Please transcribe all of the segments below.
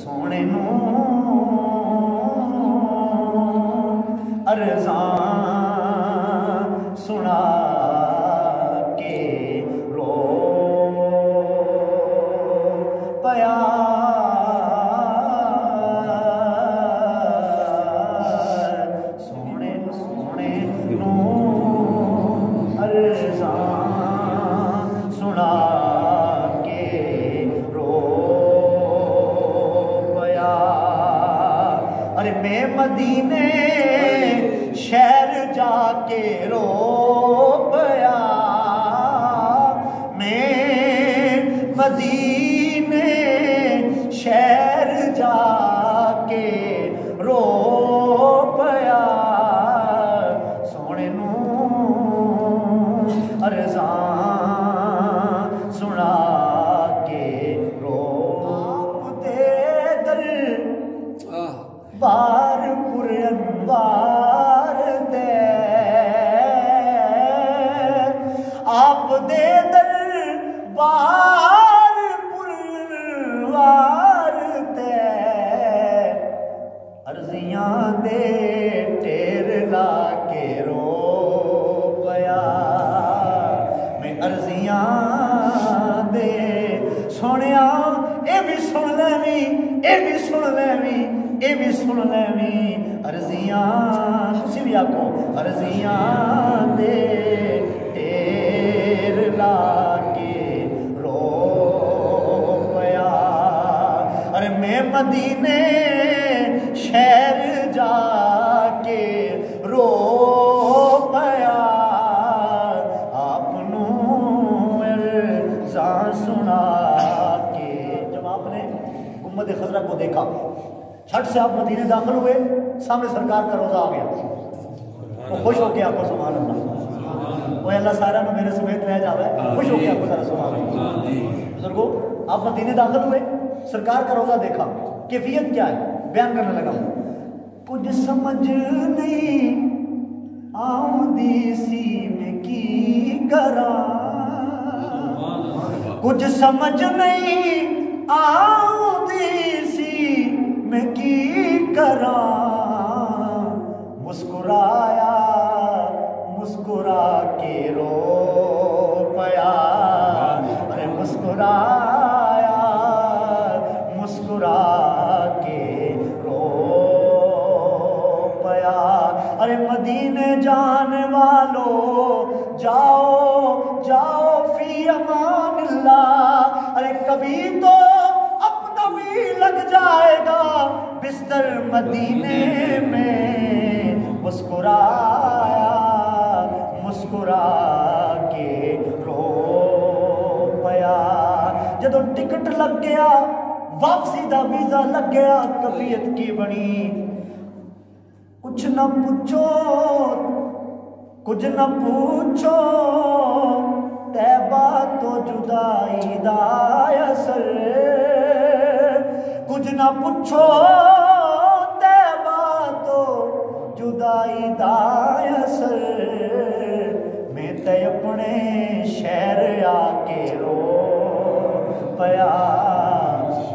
सोने नू अरज़ां सुना के रो पया सोने नू अरज़ां सुना के रो पया। अरे मैं मदीने शहर जाके रो पया, मैं मदीने शहर जाके रो पया। सोने नू अरज़ां सुना के रो दे दर बार पुरअनवार दे आप दे दर बार पुरअनवार दे अर्जियां दे टेर ला के रो पया। मैं अर्जियां दे सोनिया ए भी सुन लैवी, ए भी सुन लैवी, ए भी सुन लैवी अर्जियां तुसी भी आखो अर्जियां दे टेर ला के रो पया। अरे मैं मदीने शहर जाके रो पया, आपनू अरज़ां सुना के। जब आपने गुम्बद खज़रा को देखा, छठ से आप मदीने दाखिल हुए, सामने सरकार का रोजा आ गया, वो खुश हो गया आपको सुभान अल्लाह। वो अल्लाह सारा में मेरे समेत रह जावे, खुश हो गया आपको सारा सुभान अल्लाह। बुजुर्गो आप मदीने दाखिल हुए, सरकार का रोजा देखा, कैफियत क्या है बयान करने लगा। कुछ समझ नहीं आउंदी सी मैं की करा, कुछ समझ नहीं आउंदी सी मैं की करा। मुस्कुराया मुस्कुरा के रो पया, अरे मुस्कुराया मुस्कुरा के रो पया। अरे मदीने जाने वालो जाओ जाओ फी अमानिल्लाह, अरे कभी तो अपना भी लग जाएगा बिस्तर मदीने में। मुस्कुराया मुस्कुरा के रो पया। जदों टिकट लग गया, वापसी दा वीजा लग गया, कैफियत की बनी। कुछ न पूछो कुछ न पूछो तैबा तो जुदाई दा असर, कुछ न पूछो तैबा तो जुदाई दा असर। मैं ते अपने शहर आके रो पया,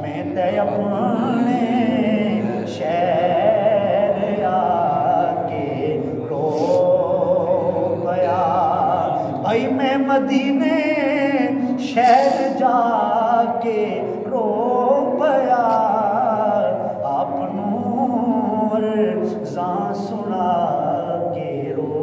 मैं ते अपने शहर आके रो पया। भाई मैं मदीने शहर जाके रो पया, आपनू अरज़ां सुना के रो